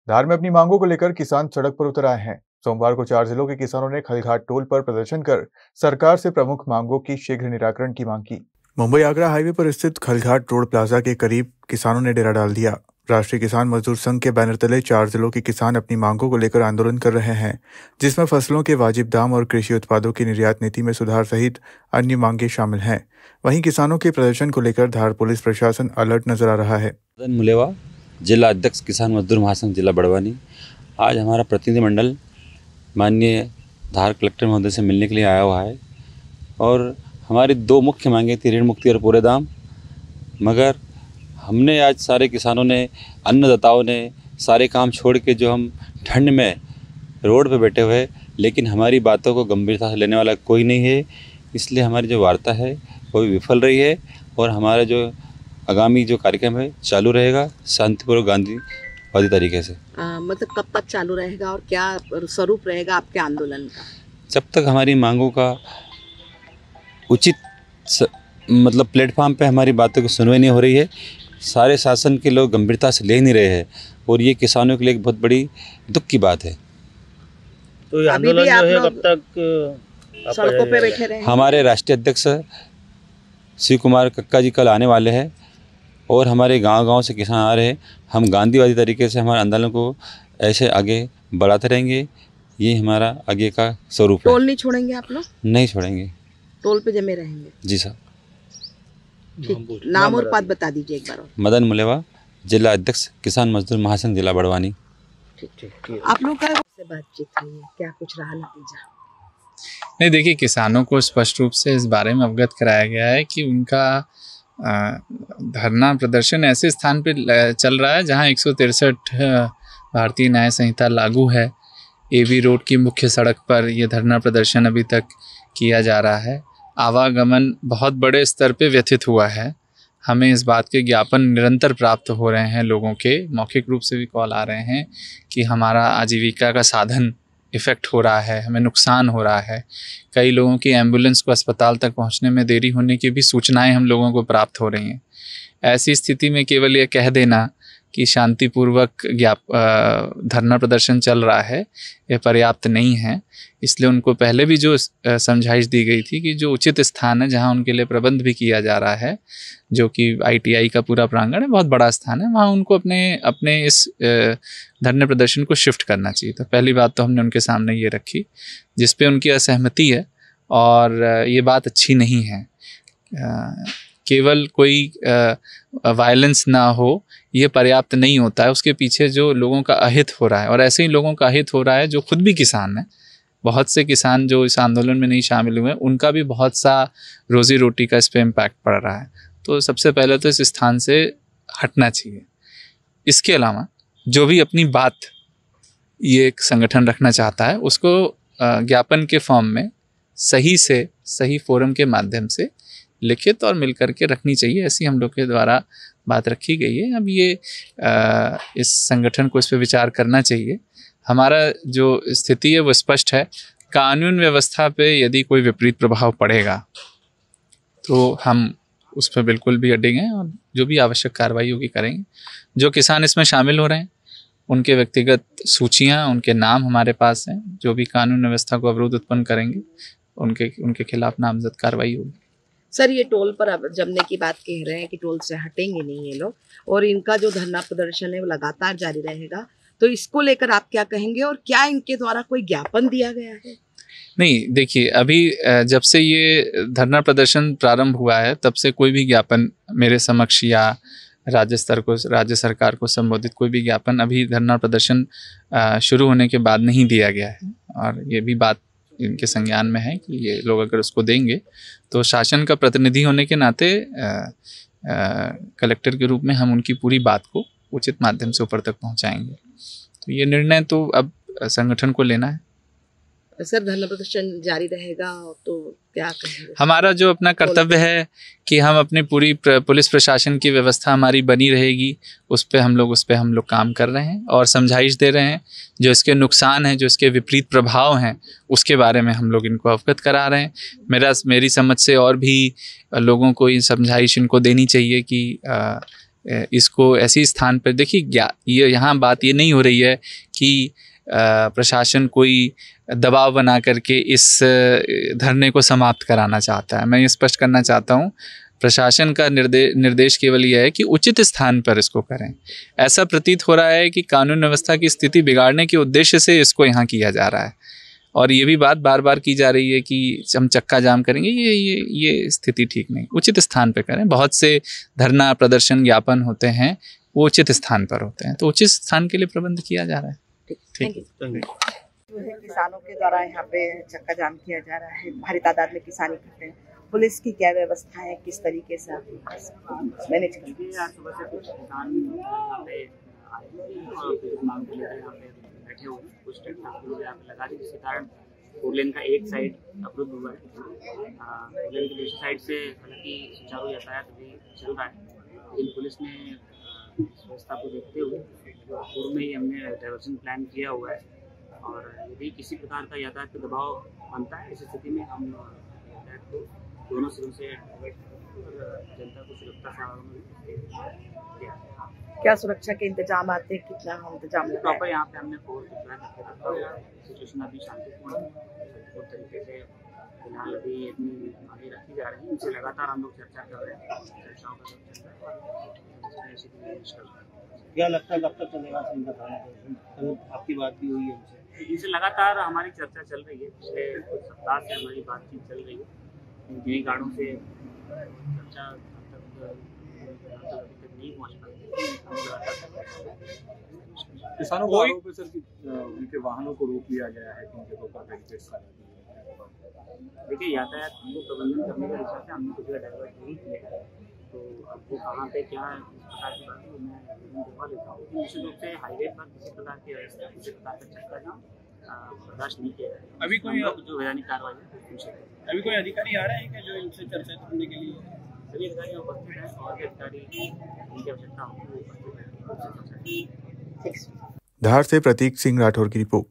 धार में अपनी मांगों को लेकर किसान सड़क पर उतर आए हैं। सोमवार को 4 जिलों के किसानों ने खलघाट टोल पर प्रदर्शन कर सरकार से प्रमुख मांगों की शीघ्र निराकरण की मांग की। मुंबई आगरा हाईवे पर स्थित खलघाट रोड प्लाजा के करीब किसानों ने डेरा डाल दिया। राष्ट्रीय किसान मजदूर संघ के बैनर तले 4 जिलों के किसान अपनी मांगों को लेकर आंदोलन कर रहे हैं, जिसमें फसलों के वाजिब दाम और कृषि उत्पादों की निर्यात नीति में सुधार सहित अन्य मांगे शामिल हैं। वहीं किसानों के प्रदर्शन को लेकर धार पुलिस प्रशासन अलर्ट नजर आ रहा है। मदन मुलेवा, जिला अध्यक्ष किसान मजदूर महासंघ जिला बड़वानी। आज हमारा प्रतिनिधिमंडल माननीय धार कलेक्टर महोदय से मिलने के लिए आया हुआ है और हमारी 2 मुख्य मांगे थी, ऋण मुक्ति और पूरे दाम। मगर हमने आज सारे किसानों ने, अन्नदाताओं ने सारे काम छोड़ के जो हम ठंड में रोड पे बैठे हुए, लेकिन हमारी बातों को गंभीरता से लेने वाला कोई नहीं है। इसलिए हमारी जो वार्ता है वो भी विफल रही है और हमारा जो आगामी जो कार्यक्रम है चालू रहेगा शांतिपूर्वक गांधीवादी तरीके से। मतलब कब तक चालू रहेगा और क्या स्वरूप रहेगा आपके आंदोलन का? जब तक हमारी मांगों का उचित मतलब प्लेटफॉर्म पे हमारी बातों की सुनवाई नहीं हो रही है, सारे शासन के लोग गंभीरता से ले नहीं रहे हैं और ये किसानों के लिए एक बहुत बड़ी दुख की बात है। तो ये आंदोलन जो है कब तक सड़कों पे बैठे रहे? हमारे राष्ट्रीय अध्यक्ष शिव कुमार कक्का जी कल आने वाले हैं और हमारे गांव-गांव से किसान आ रहे हैं। हम गांधीवादी तरीके से हमारे आंदोलन को ऐसे आगे बढ़ाते रहेंगे। ये हमारा आगे का स्वरूप है। टोल नहीं छोड़ेंगे आप लोग? नहीं छोड़ेंगे, टोल पे जमे रहेंगे। जी साहब। ठीक, नाम और पद बता दीजिए एक बार और। मदन मुलेवा, जिला अध्यक्ष किसान मजदूर महासंघ जिला बड़वानी। ठीक। आप लोग का से बातचीत हुई है, क्या कुछ रहा नतीजा? नहीं, देखिए, किसानों को स्पष्ट रूप से इस बारे में अवगत कराया गया है कि उनका धरना प्रदर्शन ऐसे स्थान पे चल रहा है जहां 163 भारतीय न्याय संहिता लागू है। एवी रोड की मुख्य सड़क पर यह धरना प्रदर्शन अभी तक किया जा रहा है। आवागमन बहुत बड़े स्तर पे व्यथित हुआ है। हमें इस बात के ज्ञापन निरंतर प्राप्त हो रहे हैं, लोगों के मौखिक रूप से भी कॉल आ रहे हैं कि हमारा आजीविका का साधन इफ़ेक्ट हो रहा है, हमें नुकसान हो रहा है। कई लोगों की एम्बुलेंस को अस्पताल तक पहुंचने में देरी होने की भी सूचनाएं हम लोगों को प्राप्त हो रही हैं। ऐसी स्थिति में केवल ये कह देना कि शांतिपूर्वक धरना प्रदर्शन चल रहा है, ये पर्याप्त नहीं है। इसलिए उनको पहले भी जो समझाइश दी गई थी कि जो उचित स्थान है जहां उनके लिए प्रबंध भी किया जा रहा है, जो कि ITI का पूरा प्रांगण है, बहुत बड़ा स्थान है, वहाँ उनको अपने इस धरने प्रदर्शन को शिफ्ट करना चाहिए। तो पहली बात तो हमने उनके सामने ये रखी, जिस पे उनकी असहमति है और ये बात अच्छी नहीं है। केवल कोई वायलेंस ना हो ये पर्याप्त नहीं होता है, उसके पीछे जो लोगों का अहित हो रहा है, और ऐसे ही लोगों का अहित हो रहा है जो खुद भी किसान हैं। बहुत से किसान जो इस आंदोलन में नहीं शामिल हुए हैं, उनका भी बहुत सा रोजी रोटी का इस पर इम्पैक्ट पड़ रहा है। तो सबसे पहले तो इस स्थान से हटना चाहिए। इसके अलावा जो भी अपनी बात ये एक संगठन रखना चाहता है, उसको ज्ञापन के फॉर्म में सही फोरम के माध्यम से लिखित और मिल करके रखनी चाहिए। ऐसी हम लोग के द्वारा बात रखी गई है। अब ये इस संगठन को इस पर विचार करना चाहिए। हमारा जो स्थिति है वो स्पष्ट है। कानून व्यवस्था पे यदि कोई विपरीत प्रभाव पड़ेगा तो हम उस पर बिल्कुल भी अड़ेंगे और जो भी आवश्यक कार्रवाई होगी करेंगे। जो किसान इसमें शामिल हो रहे हैं उनके व्यक्तिगत सूचियां, उनके नाम हमारे पास हैं। जो भी कानून व्यवस्था को अवरोध उत्पन्न करेंगे उनके खिलाफ नामजद कार्रवाई होगी। सर, ये टोल पर अब जमने की बात कह रहे हैं कि टोल से हटेंगे नहीं ये लोग, और इनका जो धरना प्रदर्शन है वो लगातार जारी रहेगा, तो इसको लेकर आप क्या कहेंगे और क्या इनके द्वारा कोई ज्ञापन दिया गया है? नहीं, देखिए, अभी जब से ये धरना प्रदर्शन प्रारंभ हुआ है तब से कोई भी ज्ञापन मेरे समक्ष या राज्य सरकार को संबोधित कोई भी ज्ञापन अभी धरना प्रदर्शन शुरू होने के बाद नहीं दिया गया है। और ये भी बात इनके संज्ञान में है कि ये लोग अगर उसको देंगे तो शासन का प्रतिनिधि होने के नाते कलेक्टर के रूप में हम उनकी पूरी बात को उचित माध्यम से ऊपर तक पहुंचाएंगे। तो ये निर्णय तो अब संगठन को लेना है। सर, धरना प्रदर्शन जारी रहेगा तो क्या कहेंगे? हमारा जो अपना कर्तव्य है कि हम अपनी पूरी पुलिस प्रशासन की व्यवस्था हमारी बनी रहेगी, उस पर हम लोग काम कर रहे हैं और समझाइश दे रहे हैं। जो इसके नुकसान हैं, जो इसके विपरीत प्रभाव हैं, उसके बारे में हम लोग इनको अवगत करा रहे हैं। मेरी समझ से और भी लोगों को ये समझाइश इनको देनी चाहिए कि इसको ऐसी स्थान पर देखिए, ये यहाँ बात ये नहीं हो रही है कि प्रशासन कोई दबाव बना करके इस धरने को समाप्त कराना चाहता है। मैं ये स्पष्ट करना चाहता हूँ, प्रशासन का निर्देश केवल यह है कि उचित स्थान पर इसको करें। ऐसा प्रतीत हो रहा है कि कानून व्यवस्था की स्थिति बिगाड़ने के उद्देश्य से इसको यहाँ किया जा रहा है, और ये भी बात बार बार की जा रही है कि हम चक्का जाम करेंगे। ये स्थिति ठीक नहीं, उचित स्थान पर करें। बहुत से धरना प्रदर्शन ज्ञापन होते हैं, वो उचित स्थान पर होते हैं, तो उचित स्थान के लिए प्रबंध किया जा रहा है। ठीक है। किसानों के द्वारा यहाँ पे चक्का जाम किया जा रहा है, भारी तादाद में किसान इकट्ठे हैं, पुलिस की क्या व्यवस्था है, किस तरीके से आप मैनेज करते हैं? आज सुबह से कुछ किसान यहाँ पे आए और कुछ मांग के लिए यहाँ पे बैठे हुए हैं, कुछ ट्रैक्टर यहाँ पे लगा दी, जिसके कारण फोर लेन का एक साइड अवरुद्ध हुआ है। फोर लेन की दूसरी साइड से हालांकि सुचारू यातायात अभी चल रहा है, लेकिन पुलिस ने इस व्यवस्था को देखते हुए पूर्व में ही हमने डाइवर्जन प्लान किया हुआ है, और यदि किसी प्रकार का यातायात का दबाव बनता है, इस स्थिति में हम यातायात को दोनों सिरों से जनता को सुरक्षा दिया। क्या सुरक्षा के इंतजाम आते हैं, कितना इंतजाम प्रॉपर यहाँ पे हमने फोर्स डिप्लॉय करके रखा हुआ है। सिचुएशन अभी शांतिपूर्ण तरीके से फिलहाल अभी इतनी आगे रखी जा रही है, इनसे लगातार हम लोग चर्चा कर रहे हैं, चर्चाओं का चल रहा है। क्या लगता है कब तक चलेगा? कल आपकी बात भी हुई है उनसे, इनसे लगातार हमारी चर्चा चल रही है, पिछले कुछ सप्ताह से हमारी बातचीत चल रही है। जिन गाड़ों से चर्चा तक नहीं पहुँच पाई, किसानों को आरोप है सर कि उनके वाहनों को रोक लिया गया है, उनके ऊपर बैरिकेड्स लगा दिए हैं। देखिए, यातायात को प्रबंधन करने के हिसाब से हमने कुछ डाइवर्ट नहीं किया है, तो अब वो कहाँ पे क्या इस प्रकार की बात है मैं दिखा देता हूँ। लेकिन निश्चित रूप से हाईवे पर किसी प्रकार की व्यवस्था, किसी प्रकार का चक्का जाम बर्दाश्त नहीं किया जाए। अभी कोई जो वैधानिक कार्रवाई है, अभी कोई अधिकारी आ रहे हैं क्या जो इनसे चर्चा करने के लिए? सभी अधिकारी उपस्थित हैं, और भी अधिकारी जिनकी आवश्यकता होगी वो उपस्थित हैं। धार से प्रतीक सिंह राठौर की रिपोर्ट।